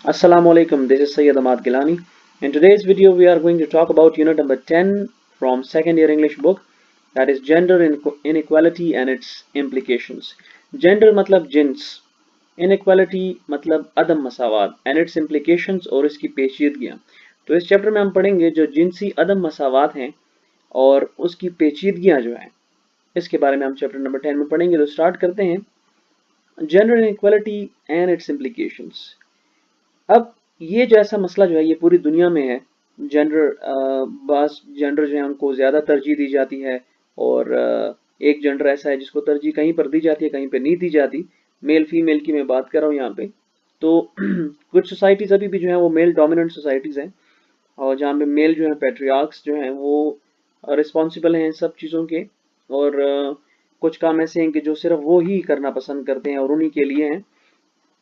Assalamu alaikum, this is Sayyid Ahmad Gilani. In today's video, we are going to talk about unit number 10 from second year English book, that is Gender Inequality and its Implications. Gender मतलब jeans, Inequality मतलब अदम मसावात and its implications और इसकी पेचीदगियाँ. तो इस chapter में हम पढ़ेंगे जो जिनसी अदम मसावात हैं और उसकी पेचीदगियाँ जो हैं, इसके बारे में हम चैप्टर नंबर 10 में पढ़ेंगे. तो स्टार्ट करते हैं. Gender Inequality and its Implications. अब ये जो ऐसा मसला जो है ये पूरी दुनिया में है. बस जेंडर जो है उनको ज़्यादा तरजीह दी जाती है और एक जेंडर ऐसा है जिसको तरजीह कहीं पर दी जाती है, कहीं पर नहीं दी जाती. मेल फीमेल की मैं बात कर रहा हूँ यहाँ पे. तो कुछ सोसाइटीज़ अभी भी जो है वो मेल डोमिनेंट सोसाइटीज़ हैं और जहाँ पे मेल जो है पैट्रियार्क्स जो हैं वो रिस्पॉन्सिबल हैं सब चीज़ों के, और कुछ काम ऐसे हैं कि जो सिर्फ वो ही करना पसंद करते हैं और उन्हीं के लिए हैं.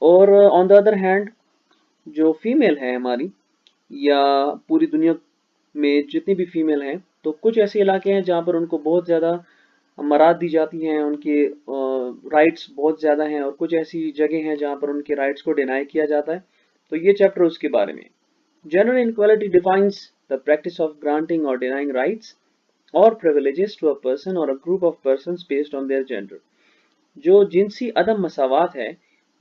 और ऑन द अदर हैंड जो फीमेल है हमारी या पूरी दुनिया में जितनी भी फीमेल हैं, तो कुछ ऐसे इलाके हैं जहाँ पर उनको बहुत ज़्यादा मराद दी जाती हैं, उनके राइट्स बहुत ज़्यादा हैं, और कुछ ऐसी जगह हैं जहाँ पर उनके राइट्स को डिनाई किया जाता है. तो ये चैप्टर उसके बारे में. Gender inequality defines the practice of granting और डिनाइंग राइट्स और प्रिविलेजेस टू अ पर्सन और a group of persons based on their gender. जो जिनसी अदम मसावात है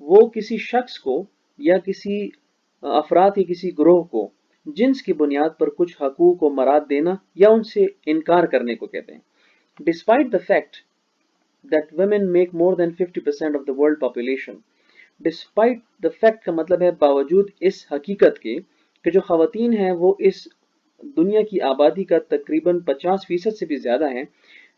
वो किसी शख्स को या किसी अफराद के किसी ग्रोह को जिन्स की बुनियाद पर कुछ हकूक को मराद देना या उनसे इनकार करने को कहते हैं. Despite the fact that women make more than 50% of the world population. Despite the fact का मतलब है बावजूद इस हकीकत के कि जो खवातीन हैं वो इस दुनिया की आबादी का तकरीबन 50% से भी ज़्यादा हैं.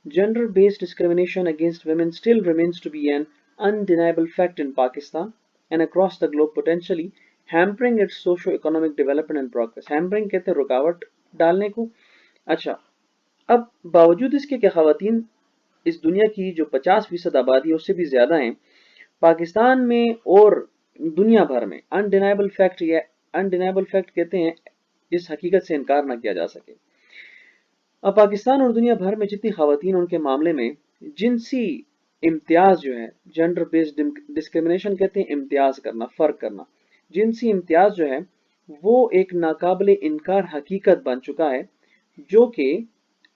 Gender based discrimination against women still remains to be an undeniable fact in Pakistan and across the globe, potentially hampering its socio-economic development and progress. Hampering कहते हैं रुकावट डालने को. अच्छा, अब बावजूद इसके कि खवातीन इस दुनिया की जो 50% आबादी है उससे भी ज़्यादा हैं, पाकिस्तान में और दुनिया भर में अनडिनाइबल फैक्ट या अनडिनाइबल फैक्ट कहते हैं इस हकीकत से इनकार ना किया जा सके. अब पाकिस्तान और दुनिया भर में जितनी खवातीन उनके मामले में जिनसी इम्तियाज जो है, जेंडर बेस्ड डिस्क्रिमिनेशन कहते हैं इम्तियाज करना, फ़र्क करना. जिनसी इम्तियाज जो है वो एक नाकाबिले इनकार हकीकत बन चुका है जो कि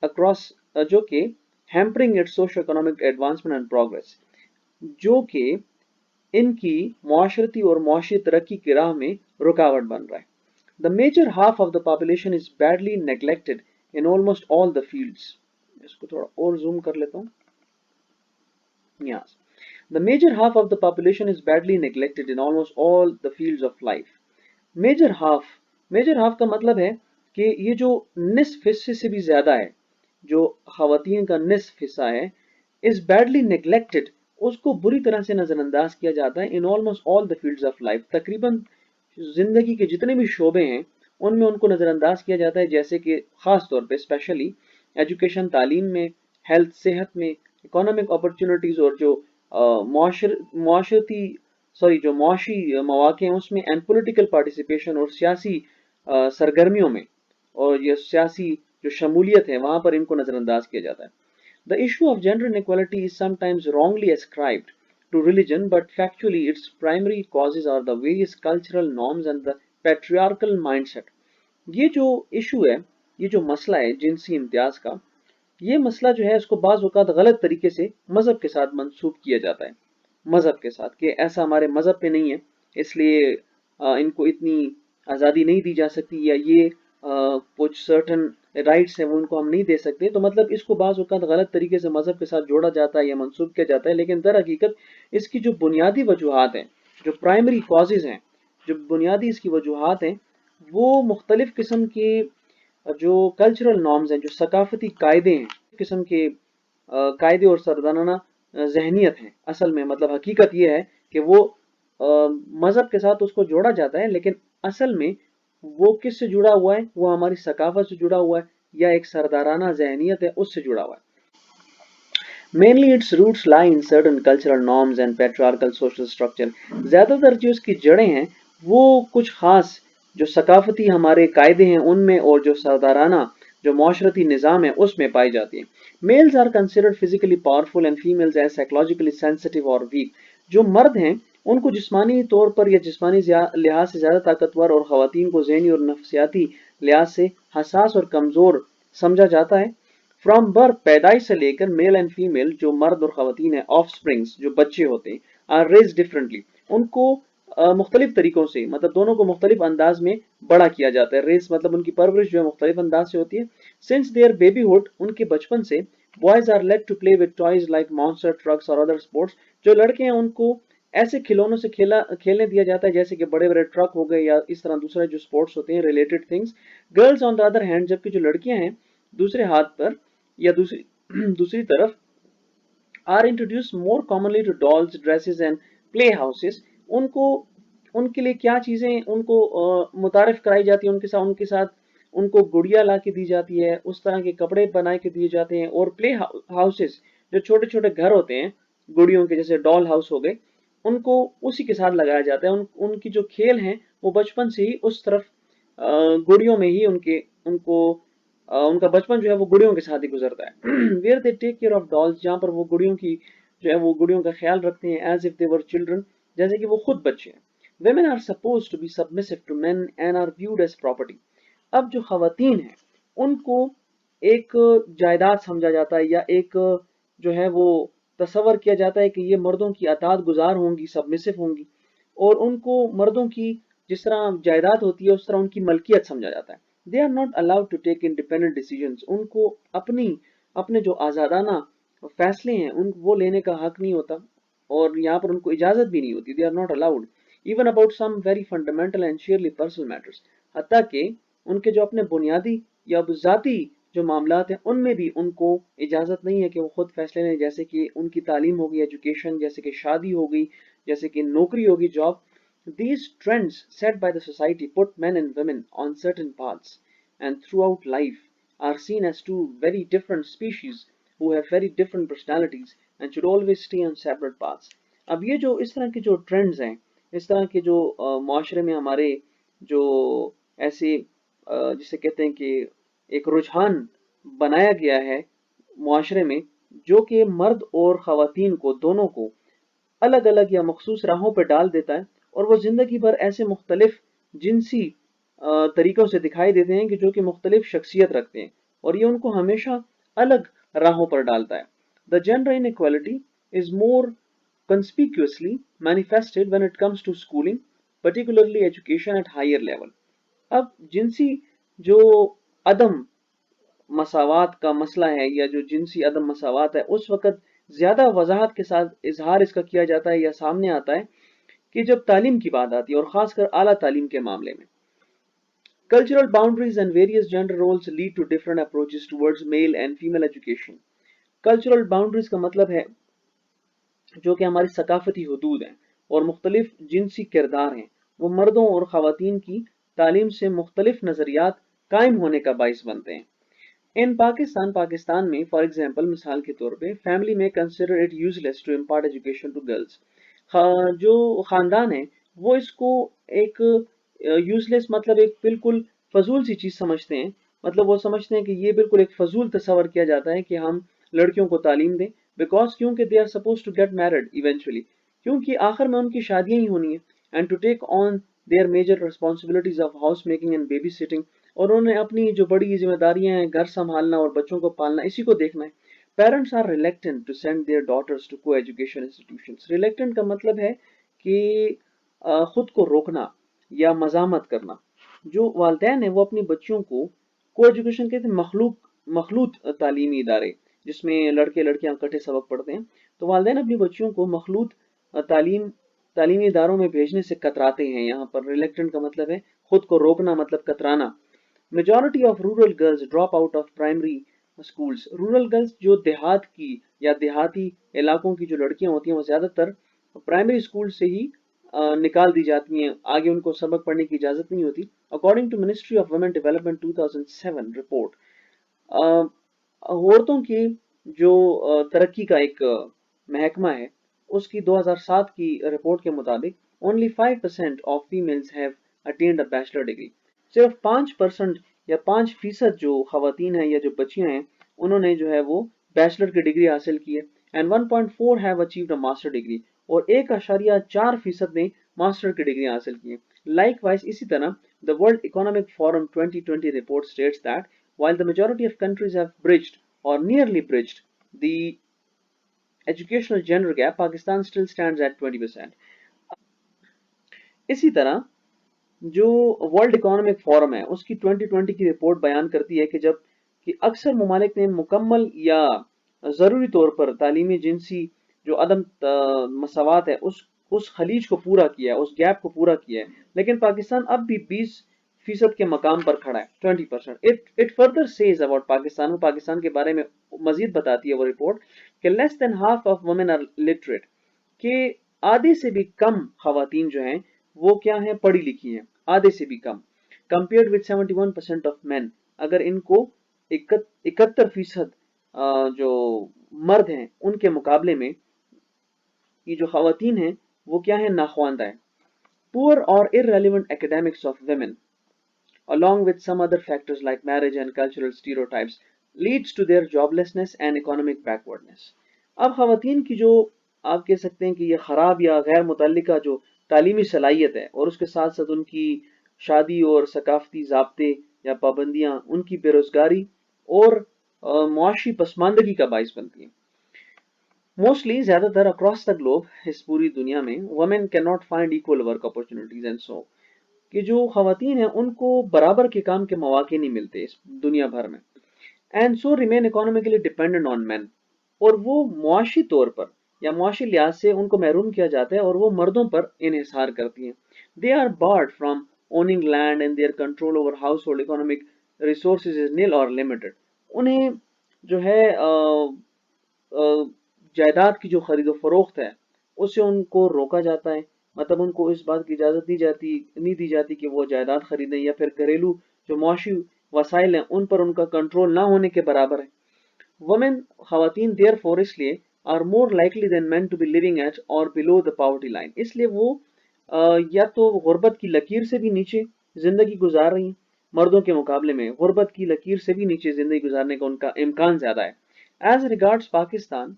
अक्रॉस जो कि hampering it's socio economic advancement and progress, जो कि इनकी मुआशरती और मुआशी तरक्की की राह में रुकावट बन रहा है. The major half of the population is badly neglected in almost all the fields. इसको थोड़ा और zoom कर लेता हूँ. Yes. The major half of the population is badly neglected in almost all the fields of life. Major half का मतलब है कि ये जो निस्फ हिस्से से भी ज़्यादा है, जो ख़वातीन का निस्फ हिस्सा है, is badly neglected, उसको बुरी तरह से नज़रअंदाज किया जाता है. in almost all the fields of life, तकरीबन ज़िंदगी के जितने भी शोबे हैं उनमें उनको नज़रअंदाज किया जाता है. जैसे कि ख़ास तौर पे स्पेशली एजुकेशन, तालीम में, हेल्थ, सेहत में, इकोनॉमिक अपॉर्चुनिटीज़ और जो जो मुआशी मौक़े हैं उसमें, एंड पॉलिटिकल पार्टिसिपेशन और सियासी सरगर्मियों में, और ये सियासी जो शमूलियत है वहाँ पर इनको नज़रअंदाज किया जाता है. The issue of gender inequality is sometimes wrongly ascribed to religion, but factually its primary causes are the various cultural norms and the patriarchal mindset. ये जो इशू है, ये जो मसला है जिनसी इम्तियाज का, ये मसला जो है इसको बाज़ औक़ात गलत तरीके से मज़हब के साथ मंसूब किया जाता है. मज़हब के साथ कि ऐसा हमारे मज़हब पे नहीं है, इसलिए इनको इतनी आज़ादी नहीं दी जा सकती, या ये कुछ सर्टन राइट्स हैं वो उनको हम नहीं दे सकते. तो मतलब इसको बाज़ औक़ात गलत तरीके से मज़हब के साथ जोड़ा जाता है या मंसूब किया जाता है, लेकिन दर हकीकत इसकी जो बुनियादी वजूहात हैं, जो प्राइमरी कॉजेज़ हैं, जो बुनियादी इसकी वजूहात हैं, वो मुख्तलिफ़ किस्म के जो कल्चरल नॉर्म्स हैं, जो सकाफ़ती कायदे हैं, किस्म के कायदे और सरदाराना जहनीत हैं. असल में मतलब हकीकत ये है कि वो मज़हब के साथ उसको जोड़ा जाता है, लेकिन असल में वो किससे जुड़ा हुआ है, वो हमारी सकाफत से जुड़ा हुआ है या एक सरदाराना जहनीत है उससे जुड़ा हुआ है. Mainly its roots lie in certain cultural norms and patriarchal social structure. ज़्यादातर जो इसकी जड़ें हैं वो कुछ ख़ास जो सकाफती हमारे कायदे हैं उनमें, और जो सरदाराना जो माशरती निज़ाम है उसमें पाई जाती हैं. Males are considered physically powerful and females as psychologically sensitive or weak. जो मर्द हैं उनको जिस्मानी तौर पर या जिस्मानी लिहाज से ज़्यादा ताकतवर और ख़वातीन को ज़हनी और नफ्सियाती लिहाज से हसास और कमज़ोर समझा जाता है। फ्रॉम बर्थ, पैदाइश से लेकर मेल एंड फीमेल जो मर्द और ख़वातीन है, ऑफ स्प्रिंग्स जो बच्चे होते हैं, आर रेज डिफरेंटली, उनको मुख्तलिफ तरीकों से, मतलब दोनों को मुख्तलिफ अंदाज में बड़ा किया जाता है। रेस मतलब उनकी परवरिश जो है मुख्तलिफ अंदाज से होती है। सिंस देयर बेबीहुड, उनके बचपन से, boys are let to play with toys like monster trucks और अदर स्पोर्ट्स, जो लड़के हैं उनको ऐसे खिलौनों से खेलने दिया जाता है जैसे कि बड़े बड़े ट्रक हो गए या इस तरह दूसरे जो स्पोर्ट्स होते हैं related things. Girls on the other hand, जबकि जो लड़कियां हैं दूसरे हाथ पर या दूसरी दूसरी तरफ, are introduce more commonly to dolls, dresses and play houses, उनको उनके लिए क्या चीजें उनको मुतारिफ कराई जाती है, उनके साथ उनको गुड़िया ला के दी जाती है, उस तरह के कपड़े बना के दिए जाते हैं। और प्ले हाउसेस जो छोटे छोटे घर होते हैं गुड़ियों के, जैसे डॉल हाउस हो गए, उनको उसी के साथ लगाया जाता है। उनकी जो खेल हैं वो बचपन से ही उस तरफ गुड़ियों में ही उनको उनका बचपन जो है वो गुड़ियों के साथ ही गुजरता है। Where they take care of dolls, जहाँ पर वो गुड़ियों की जो है वो गुड़ियों का ख्याल रखते हैं, as if they were children, जैसे कि वो खुद बच्चे हैं। Women are supposed to be submissive to men and are viewed as property. अब जो खवातीन हैं उनको एक जायदाद समझा जाता है या एक जो है वो तसव्वुर किया जाता है कि ये मर्दों की अताअत गुजार होंगी, सबमिसिव होंगी, और उनको मर्दों की जिस तरह जायदाद होती है उस तरह उनकी मलकियत समझा जाता है। They are not allowed to take independent decisions, उनको अपने जो आज़ादाना फैसले हैं उन वो लेने का हक नहीं होता, और यहाँ पर उनको इजाज़त भी नहीं होती। They are not allowed even about some very fundamental and sheerly personal matters, हत्ता कि उनके जो अपने बुनियादी या ज़ाती जो मामलात हैं उनमें भी उनको इजाज़त नहीं है कि वो खुद फैसले लें, जैसे कि उनकी तालीम होगी, एजुकेशन, जैसे कि शादी होगी, जैसे कि नौकरी होगी, job. These trends set by the society put men and women on certain paths, and throughout life are seen as two very different species who have very different personalities and should always stay on separate paths. अब ये जो इस तरह के जो trends हैं, इस तरह के जो माशरे में हमारे जो ऐसे जिसे कहते हैं कि एक रुझान बनाया गया है माशरे में, जो कि मर्द और ख़वातीन को दोनों को अलग अलग या मखसूस राहों पर डाल देता है, और वो ज़िंदगी भर ऐसे मुख्तलिफ जिनसी तरीक़ों से दिखाई देते हैं कि जो कि मुख्तलिफ शख्सियत रखते हैं, और ये उनको हमेशा अलग राहों पर डालता है। The gender inequality is more conspicuously manifested when it comes to schooling, particularly education at higher level. अब जिनसी जो अदम मसावात का मसला है या जो जिनसी अदम मसावात है, उस वक़्त ज़्यादा वज़ाहत के साथ इज़हार इसका किया जाता है या सामने आता है कि जब तालीम की बात आती है, और ख़ासकर आला तालीम के मामले में। Cultural boundaries and various gender roles lead to different approaches towards male and female education. Cultural boundaries का मतलब है जो कि हमारी सकाफती हदूद हैं और मुख्तलिफ जिनसी किरदार हैं, वो मर्दों और ख़वातीन की तालीम से मुख्तलिफ नज़रियात कायम होने का बाइस बनते हैं। इन पाकिस्तान में फॉर एग्जांपल, मिसाल के तौर पे, फैमिली में consider it useless to impart education to girls. जो ख़ानदान है वो इसको एक यूजलेस मतलब एक बिल्कुल फजूल सी चीज़ समझते हैं। मतलब वो समझते हैं कि ये बिल्कुल एक फजूल तस्वर किया जाता है कि हम लड़कियों को तालीम दें, बिकॉज क्योंकि they are suppose to get married eventually, क्योंकि आखिर में उनकी शादियां ही होनी है, and to take on their major responsibilities of house making and baby sitting, और उन्हें अपनी जो बड़ी जिम्मेदारियां हैं, घर संभालना और बच्चों को पालना, इसी को देखना है। Parents are reluctant to send their daughters to coeducation institutions. Reluctant का मतलब है कि खुद को रोकना या मजामत करना। जो वालदैन है वो अपनी बच्चियों को को एजुकेशन कहते हैं, मखलूत तालीमी इदारे, जिसमें लड़के लड़कियां इकट्ठे सबक पढ़ते हैं, तो वालदैन अपनी बच्चियों को मखलूत तालीमी इदारों में भेजने से कतराते हैं। यहाँ पर रिलेक्टेंट का मतलब है खुद को रोकना, मतलब कतराना। Majority of rural girls drop out of primary schools. Rural girls जो देहात की या देहाती इलाकों की जो लड़कियां होती हैं वो ज़्यादातर प्राइमरी स्कूल से ही निकाल दी जाती हैं, आगे उनको सबक पढ़ने की इजाज़त नहीं होती। According to ministry of women development 2007 report, औरतों की जो तरक्की का एक महकमा है, उसकी 2007 की रिपोर्ट के मुताबिक only 5% of females have attend a bachelor degree. सिर्फ 5% या 5% जो खवातीन हैं या जो बच्चियां हैं, उन्होंने जो है वो बैचलर की डिग्री हासिल की है, and 1.4 have achieved a master degree, और 1.4% ने मास्टर की डिग्री हासिल की हैं। Likewise, इसी तरह the World Economic Forum 2020 report states that while the majority of countries have bridged or nearly bridged the educational gender gap, Pakistan still stands at 20%. इसी तरह जो वर्ल्ड इकोनॉमिक फोरम है उसकी 2020 की रिपोर्ट बयान करती है कि जब कि अक्सर ममालिक ने मुकम्मल या ज़रूरी तौर पर तालीमी जिनसी जो अदम मसावत है उस खलीज को पूरा किया है, उस गैप को पूरा किया है, लेकिन पाकिस्तान अब भी 20% के मकाम पर खड़ा है, 20%। It further says about Pakistan के बारे में मजीद बताती है वो रिपोर्ट कि less than half of women are literate, कि आधे से भी कम खवातीन जो हैं वो क्या हैं, पढ़ी लिखी हैं, आधे से भी कम, कंपेयर्ड विद 71% ऑफ मैन। अगर इनको 71% जो मर्द हैं उनके मुकाबले में ये जो खवातीन हैं वो क्या है, नाख्वानदा है। पुअर और irrelevant academics of women along with some other factors like marriage and cultural stereotypes leads to their joblessness and economic backwardness। अब खवातीन की जो आप कह सकते हैं कि ये ख़राब या गैर मुतल्लिका जो तालीमी सलाहियत है और उसके साथ साथ उनकी शादी और सकाफती ज़ाब्ते या पाबंदियाँ उनकी बेरोज़गारी और मुआशी पसमानदगी का बाइस बनती हैं। मोस्टली ज़्यादातर अक्रॉस द ग्लोब, इस पूरी दुनिया में, women can not find equal work opportunities and so, कि जो खवातीन हैं उनको बराबर के काम के मौके नहीं मिलते इस दुनिया भर में, and so remain economically dependent on man, और वो मुआशी तौर पर या मुआशी लिहाज से उनको महरूम किया जाता है और वो मर्दों पर इन्हिसार करती हैं। They are barred from owning land and their control over household economic resources is nil और लिमिटेड। उन्हें जो है जायदाद की जो खरीदो फरोख्त है उससे उनको रोका जाता है, मतलब उनको इस बात की इजाज़त नहीं दी जाती कि वो जायदाद खरीदें, या फिर घरेलू जो मुआशी वसाइल हैं उन पर उनका कंट्रोल ना होने के बराबर है। वुमेन खवातीन देयर फॉर इसलिए are more likely than man to be living at or below the poverty line, इसलिए वो या तो गुर्बत की लकीर से भी नीचे जिंदगी गुजार रही हैं, मर्दों के मुकाबले में गुर्बत की लकीर से भी नीचे जिंदगी गुजारने का उनका इम्कान ज्यादा है। As regards Pakistan,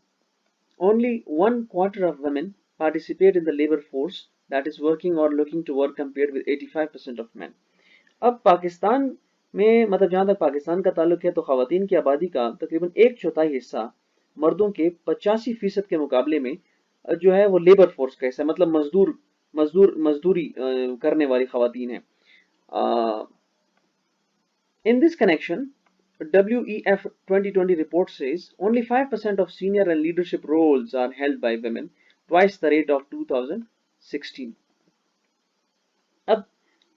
only 1/4 of women participate in the labor force that is working or looking to work compared with 85% of men। अब पाकिस्तान में, मतलब जहाँ तक पाकिस्तान का ताल्लुक है, तो खवातीन की आबादी का तकरीबन 1/4 हिस्सा मर्दों के 85% के मुकाबले में जो है वो लेबर फोर्स का हिस्सा, मतलब मजदूरी करने वाली खवातीन है। In this connection, WEF 2020 report says only 5% of senior and leadership roles are held by women, twice the rate of 2016। अब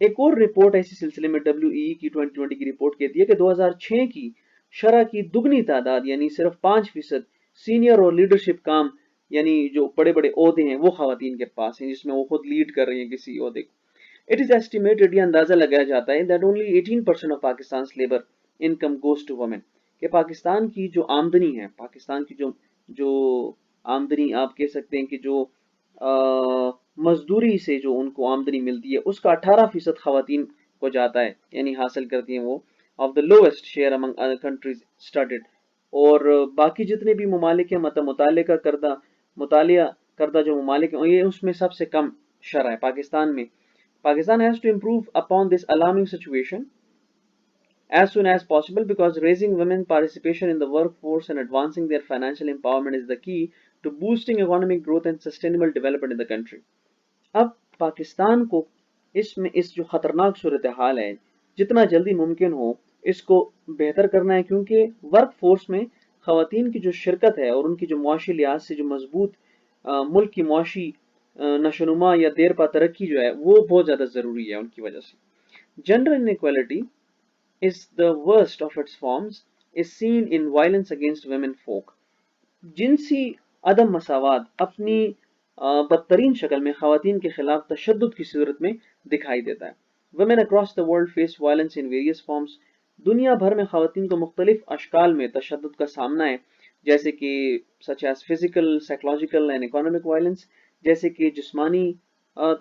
एक और रिपोर्ट ऐसी सिलसिले में WEE की 2020 की रिपोर्ट कहती है कि 2006 की शरह की दुगनी तादाद यानी सिर्फ 5% सीनियर और लीडरशिप काम, यानी जो बड़े बड़े ओहदे हैं वो खवातीन के पास हैं जिसमें वो खुद लीड कर रही हैं किसी ओहदे को। इट इज एस्टिमेटेड, ये अंदाजा लगाया जाता है, that only 18% of Pakistan labour income goes to women, कि पाकिस्तान की जो आमदनी है, पाकिस्तान की जो आमदनी आप कह सकते हैं कि जो मजदूरी से जो उनको आमदनी मिलती है उसका 18% खवातीन को जाता है, यानी हासिल करती हैं वो, of the lowest share among countries started. और बाकी जितने भी ममालिक हैं, मतलब मुतालिया करदा जो ममालिक हैं, ये उसमें सबसे कम शरह है पाकिस्तान में। Pakistan has to improve upon this alarming situation as soon as possible because raising women participation in the workforce and advancing their financial empowerment is the key to boosting economic growth and sustainable development in the country। अब पाकिस्तान को इसमें इस जो खतरनाक सूरत हाल है जितना जल्दी मुमकिन हो इसको बेहतर करना है, क्योंकि वर्क फोर्स में खवातीन की जो शिरकत है और उनकी जो मुआशी लिहाज से जो मजबूत मुल्क की मुआशी नशोनुमा या देर पा तरक्की जो है वो बहुत ज़्यादा ज़रूरी है उनकी वजह से। Gender inequality is the worst of its forms is seen in violence against women folk। जिनसी अदम मसावात अपनी बदतरीन शक्ल में खवातीन के खिलाफ तशद्दुद की सूरत में दिखाई देता है। Women across the world face violence in various forms। दुनिया भर में खवातीन को मुख्तलिफ अशकाल में तशद्दुद का सामना है, जैसे कि such as physical, psychological and economic violence, जैसे कि जिस्मानी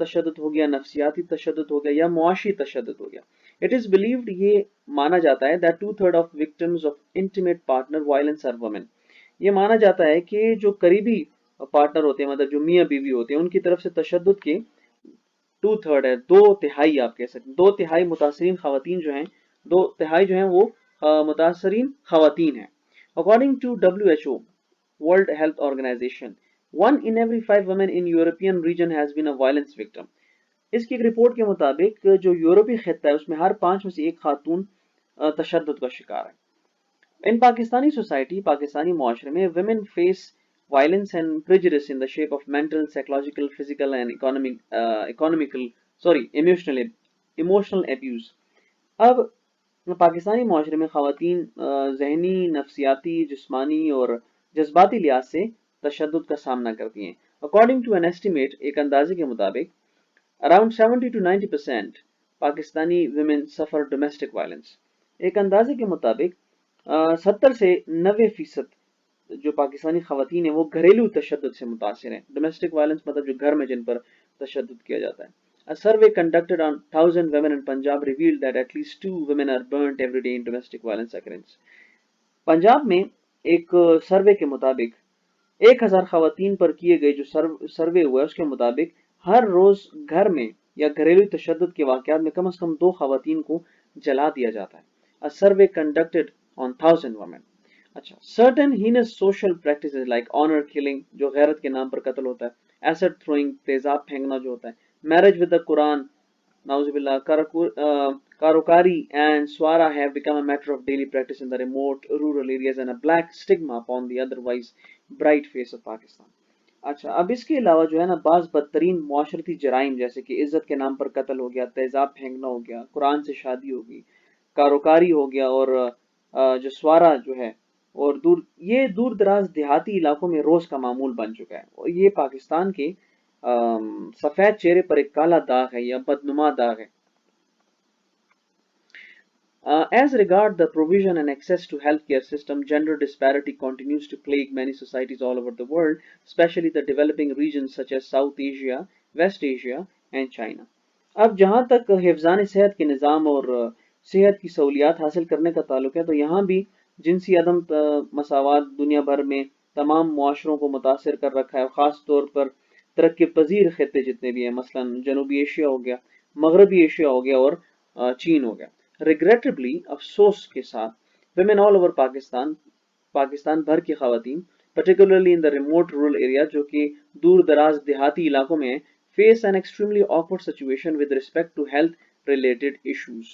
तशद्दुद हो गया, नफ्सियाती तशद्दुद हो गया या मुआशी तशद्दुद हो गया। इट इज़ बिलीव्ड, ये माना जाता है, that 2/3 of victims of intimate partner violence are women. ये माना जाता है कि जो करीबी पार्टनर होते हैं, मतलब जो मियाँ बीवी होते हैं, उनकी तरफ से तशद्दुद के 2/3 है, 2/3 आप कह सकते हैं, 2/3 मुतासरीन खवातीन जो हैं, 2/3 जो हैं वो मुतासरीन खवातीन हैं। According to WHO, World Health Organization, 1 in every 5 women in European region has been a violence victim. इसकी एक रिपोर्ट के मुताबिक जो यूरोपीय खित्ता है उसमें हर 5 में से एक खातून तशद्दुद का शिकार है। In Pakistani society, Pakistani मुआशरे में women face violence and prejudice in the shape of mental, psychological, physical and emotional abuse. अब पाकिस्तानी मुआशरे में ख़वातीन ज़हनी, नफ्सियाती, जिस्मानी और जज्बाती लिहाज से तशद्दुद का सामना करती हैं। अकॉर्डिंग टू एन एस्टिमेट, एक अंदाजे के मुताबिक around 70 to 90% Pakistani women suffer domestic violence। एक अंदाजे के मुताबिक 70 से 90% जो पाकिस्तानी खवातीन हैं वो घरेलू तशद्दुद से मुतासिर हैं। डोमेस्टिक वायलेंस मतलब जो घर में जिन पर तशद्दुद किया जाता है। A survey conducted on 1,000 women in Punjab revealed that at least 2 women are burnt every day in domestic violence occurrence. Punjab में एक सर्वे के मुताबिक 1000 खवातीन पर किए गए जो सर्वे हुआ है उसके मुताबिक हर रोज घर में या घरेलू तशद्दुद के वाक़यात में कम से कम 2 खवातीन को जला दिया जाता है। A survey conducted on 1,000 women. अच्छा, certain heinous social practices like honor killing जो गैरत के नाम पर कत्ल होता है, acid throwing तेजाब फेंकना जो होता है, marriage with the Quran, नाउज़ुबिल्लाह, कारोकारी and swara have become a matter of daily practice in the remote rural areas and a black stigma upon the otherwise bright face of Pakistan. अच्छा, अब इसके अलावा जो है ना बाज़ बदतरीन मुआशरती जराइम जैसे कि इज्जत के नाम पर कत्ल हो गया, तेजाब फेंकना हो गया, कुरान से शादी हो गई, कारोकारी हो गया और जो स्वारा जो है और दूर दराज देहाती इलाकों में रोज का मामूल बन चुका है। और ये पाकिस्तान के सफेद चेहरे पर एक काला दाग है या बदनुमा दाग है। As regard the provision and access to healthcare system, gender disparity continues to plague many societies all over the world, especially the developing regions such as South Asia, West Asia and China. अब जहाँ तक हिफ्ज़ान सेहत के निज़ाम और सेहत की सहूलियात हासिल करने का ताल्लुक है तो यहाँ भी जिनसी अदम मसावात दुनिया भर में तमाम मुआशरों को मुतासर कर रखा है, ख़ास तौर पर तरक्की पजीर खित्ते जितने भी हैं, मसलन जनूबी एशिया हो गया, मगरबी एशिया हो गया और चीन हो गया। Regrettably, अफसोस के साथ, women all over पाकिस्तान भर की ख़वातीन, particularly in the remote rural area जो कि दूर दराज देहाती इलाकों में face an extremely awkward situation with respect to health related issues.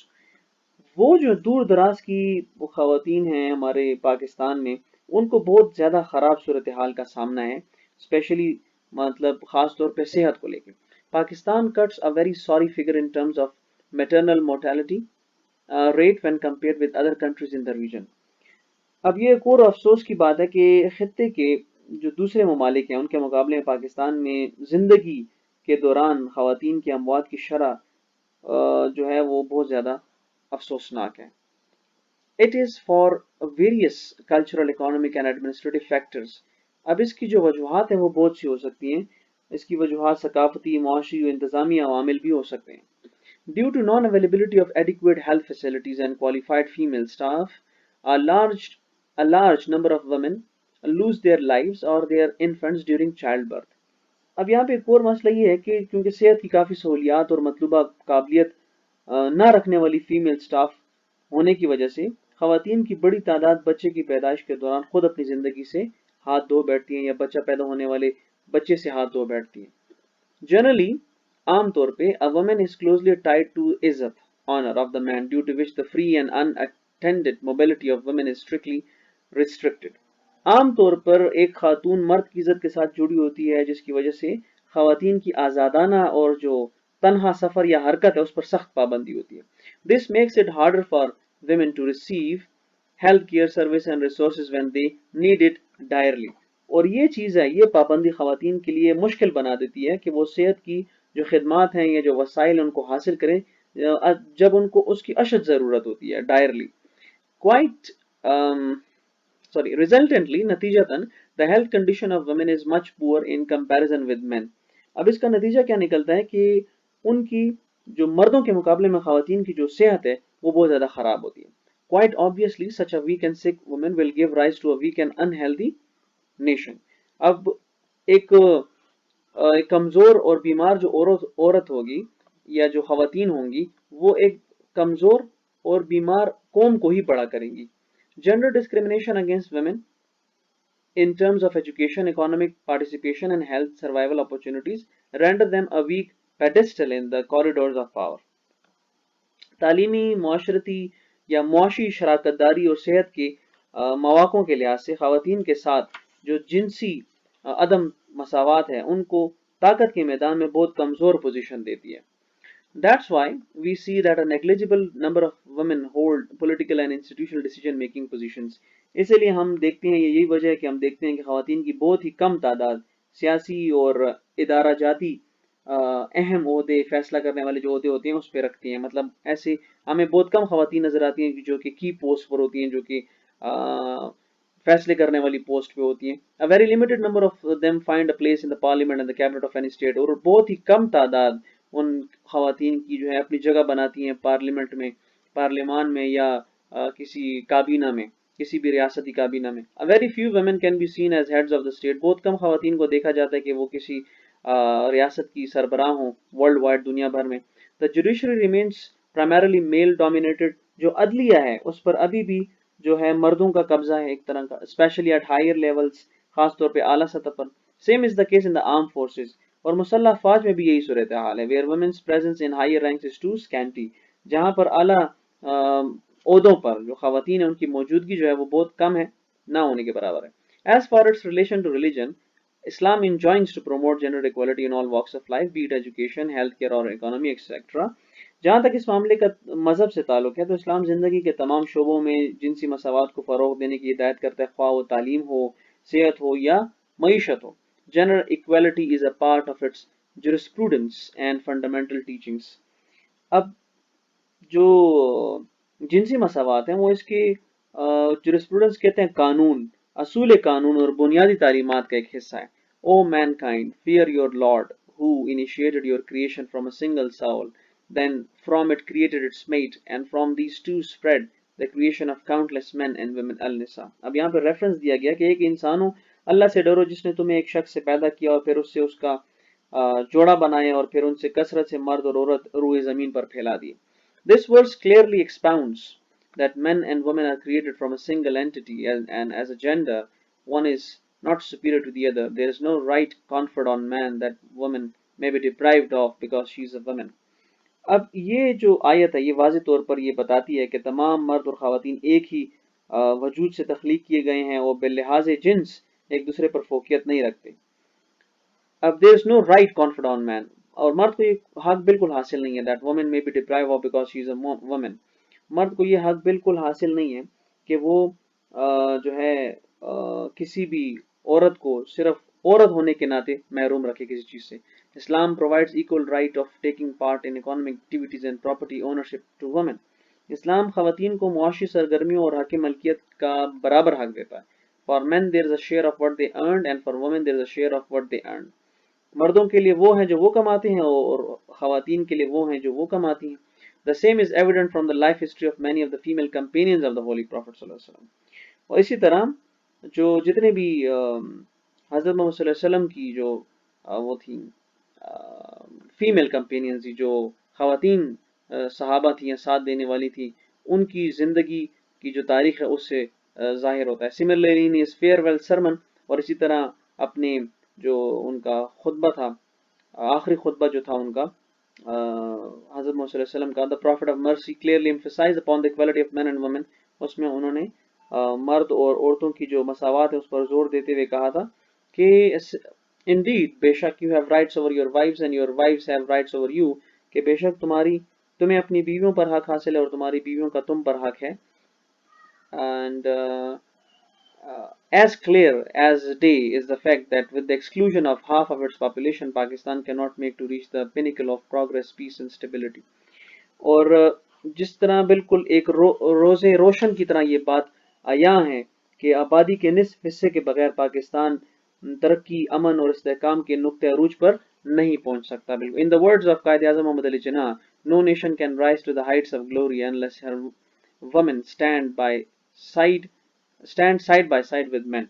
वो जो दूर दराज की वो ख़वातीन हैं हमारे पाकिस्तान में उनको बहुत ज़्यादा ख़राब सूरत हाल का सामना है, स्पेशली मतलब ख़ास तौर पे सेहत को लेकर। Pakistan cuts a very sorry figure in terms of maternal mortality rate when compared with other countries in the region. अब ये एक और अफसोस की बात है कि खित्ते के जो दूसरे ममालिक हैं उनके मुकाबले में पाकिस्तान में ज़िंदगी के दौरान ख़वातीन की अमवात की शरह जो है वो बहुत ज़्यादा अफसोसनाक है। It is for various cultural, economic and administrative factors. अब इसकी जो वजूहात हैं वो बहुत सी हो सकती हैं। इसकी वजूहात सकाफती, मुआशी और इंतज़ामी अवामिल भी हो सकते हैं। Due to non-availability of adequate health facilities and qualified female staff, a large number of women lose their lives or their infants during childbirth. अब यहाँ पे एक और मसला ये है कि क्योंकि सेहत की काफ़ी सहूलियात और मतलूबा काबिलियत ना रखने वाली फीमेल स्टाफ होने की वजह से ख़वातीन की बड़ी तादाद बच्चे की पैदाइश के दौरान खुद अपनी ज़िंदगी से हाथ धो बैठती हैं या बच्चा पैदा होने वाले बच्चे से हाथ धो बैठती हैं। Generally, आम तौर पे a woman is closely tied to इज़्ज़त, honor of the man, due to which the free and unattended mobility of women is strictly restricted. आम तौर पर एक खातून मर्द की इज़्ज़त के साथ जुड़ी होती है जिसकी वजह से ख़वातीन की आज़ादाना और जो तन्हा सफ़र या हरकत है उस पर सख्त पाबंदी होती है। This makes it harder for women to receive health care service and resources when they need it direly. और ये चीज़ है, ये पाबंदी ख़वातीन के लिए मुश्किल बना देती है कि वो सेहत की जो खिदमात हैं या जो वसाइल उनको हासिल करें जब उनको उसकी अशद ज़रूरत होती है डायरली। Resultantly, नतीजतन the health condition of women is much poor in comparison with men. अब इसका नतीजा क्या निकलता है कि उनकी जो मर्दों के मुकाबले में ख़वातीन की जो सेहत है वो बहुत ज़्यादा ख़राब होती है। Quite obviously, such a weak and sick woman will give rise to a weak and unhealthy nation. अब एक एक कमजोर और बीमार जो औरत होगी या जो खवातीन होंगी वो एक कमजोर और बीमार कौम को ही बड़ा करेंगी. Gender discrimination against women in terms of education, economic participation and health survival opportunities render them a weak pedestal in the corridors of power. तालीमी, माशरती या मुआशी शराकतदारी और सेहत के मौक़ों के लिहाज से ख़वातीन के साथ जो जिनसी अदम मसावात है उनको ताकत के मैदान में बहुत कमज़ोर पोजीशन देती है. That's why we see that a negligible number of women hold political and institutional decision making positions. इसलिए हम देखते हैं यही वजह है कि हम देखते हैं कि ख़वातीन की बहुत ही कम तादाद सियासी और इदारा जाती अहम ओहदे फैसला करने वाले जो ओहदे होते हैं उस पर रखती हैं. मतलब ऐसे हमें बहुत कम ख़वातीन नज़र आती हैं जो कि की पोस्ट पर होती हैं, जो कि फैसले करने वाली पोस्ट पे होती हैं. A very limited number of them find a place in the parliament and the cabinet of any state. और बहुत ही कम तादाद उन ख़वातीन की जो है अपनी जगह बनाती हैं पार्लियामेंट में, पार्लियामान में या किसी काबीना में, किसी भी रियासती काबीना में. A very few women can be seen as heads of the state. बहुत कम ख़वातीन को देखा जाता है कि वो किसी रियासत की सरबराह हों वर्ल्ड वाइड दुनिया भर में. The judiciary remains primarily male dominated. जो अदलिया है उस पर अभी भी जो है मर्दों का कब्जा है एक तरह का, स्पेशली एट हायर लेवल्स, खास तौर पे आला सतह पर. Same is the case in the arm forces. और मुसल्लह अफवाज में भी यही सूरत हाल है. Where women's presence in higher ranks is too scanty. जहां पर आला ओहदों पर जो खवातीन है उनकी मौजूदगी जो है वो बहुत कम है, ना होने के बराबर है. As for its relation to religion, Islam enjoins to promote gender equality in all walks of life, be it education, healthcare or economy, etc. जहाँ तक इस मामले का मजहब से ताल्लुक है तो इस्लाम ज़िंदगी के तमाम शोबों में जिनसी मसावत को फ़रोग़ देने की हिदायत करता है, ख्वाह वो तालीम हो, सेहत हो या मईशत हो. Gender equality is a part of its jurisprudence and fundamental teachings. अब जो जिनसी मसावत हैं वो इसके जुरिस्प्रूडेंस कहते हैं कानून, असूल कानून और बुनियादी तालीमात का एक हिस्सा है. O mankind, fear your Lord, who initiated your creation from a single soul, then from it created its mate, and from these two spread the creation of countless men and women. Al-Nisa. अब यहाँ पे reference दिया गया कि एक इंसान हो, अल्लाह से डरो जिसने तुम्हें एक शख्स से पैदा किया और फिर उससे उसका जोड़ा बनाया और फिर उनसे कसरत से मर्द और औरत रूए ज़मीन पर फैला दिए. This verse clearly expounds that men and women are created from a single entity, and as a gender, one is not superior to the other. There is no right conferred on man that woman may be deprived of because she is a woman. अब ये जो आयत है ये वाज़ेह तौर पर ये बताती है कि तमाम मर्द और ख़वातीन एक ही वजूद से तख्लीक किए गए हैं और बिलिहाज जिन्स एक दूसरे पर फोकियत नहीं रखते. अब there is no right conferred on man, और मर्द को ये हक बिल्कुल हासिल नहीं है that woman may be deprive of because she is a woman. मर्द को ये हक बिल्कुल हासिल नहीं है कि वो जो है किसी भी औरत को सिर्फ औरत होने के नाते महरूम रखे किसी चीज से. Islam provides equal right of taking part in economic activities and property ownership to women. Islam खवातीन को मुआशी सरगर्मियों और हक मलकियत का बराबर हक देता है. For men there is a share of what they earn and for women there is a share of what they earn. मर्दों के लिए वो हैं जो वो कमाते हैं और खवातीन के लिए वो हैं जो वो कमाती हैं. The same is evident from the life history of many of the female companions of the Holy Prophet sallallahu alaihi wasallam. और इसी तरह जो जितने भी हज़रत मोहम्मद सल्लल्लाहु अलैहि वसल्लम की जो वो थी फीमेल कंपेनियंस थी, जो खवातीन सहाबा थी या साथ देने वाली थी, उनकी ज़िंदगी की जो तारीख़ है उससे ज़ाहिर होता है. Similarly in his farewell sermon, और इसी तरह अपने जो उनका खुतबा था, आखिरी खुतबा जो था उनका हज़रत मोहम्मद सल्लल्लाहु अलैहि वसल्लम का, the prophet of mercy clearly emphasised upon the equality of men and women. उसमें उन्होंने मर्द और औरतों की जो मसावत है उस पर जोर देते हुए कहा था कि इंडीड बेशक you have rights over your wives and your wives have rights over you, कि बेशक तुम्हें अपनी बीवियों पर हक हासिल है और तुम्हारी बीवियों का तुम पर हक है. And as clear as day is the fact that with the exclusion of half of its population, Pakistan cannot make to reach the pinnacle of progress, peace and stability. और जिस तरह बिल्कुल एक रोज़े रोशन की तरह ये बात आया है कि आबादी के निस्फ हिस्से के बगैर पाकिस्तान तरक्की, अमन और इस्तेहकाम के नुक्ते अरूज पर नहीं पहुंच सकता. बिल्कुल in the words of Quaid Azam Mohammad Ali Jinnah, no nation can rise to the heights of glory unless her women stand side by side with men.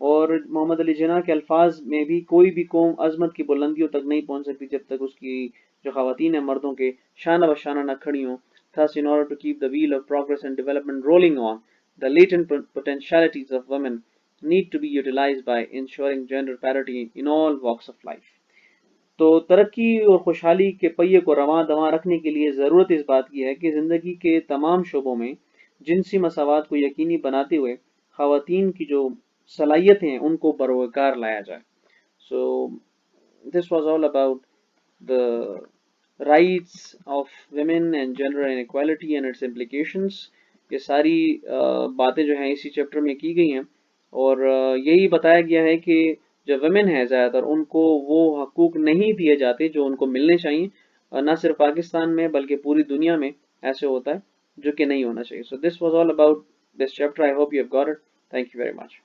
اور محمد علی جناح کے الفاظ میں بھی کوئی بھی قوم عظمت کی بلندیوں تک نہیں پہنچ سکتی جب تک اس کی جو خواتین ہیں مردوں کے شانہ بشانہ نہ کھڑی ہوں. Thus, in order to keep the wheel of progress and development rolling on, the latent potentialities of women need to be utilized by ensuring gender parity in all walks of life. تو ترقی اور خوشحالی کے پہیے کو رواں دواں رکھنے کے لیے ضرورت اس بات کی ہے کہ زندگی کے تمام شعبوں میں جنسی مساوات کو یقینی بناتے ہوئے خواتین کی جو صلاحیتیں ہیں ان کو بروکار لایا جائے. So this was all about the rights of women and gender inequality and its implications. یہ ساری باتیں جو ہیں اسی چیپٹر میں کی گئی ہیں اور یہی بتایا گیا ہے کہ جو ویمن ہیں زیادہ تر ان کو وہ حقوق نہیں دیے جاتے جو ان کو ملنے چاہیے، نہ صرف پاکستان میں بلکہ پوری دنیا میں ایسے ہوتا ہے جو کہ نہیں ہونا چاہیے. So this was all about this chapter. I hope you have got it. Thank you very much.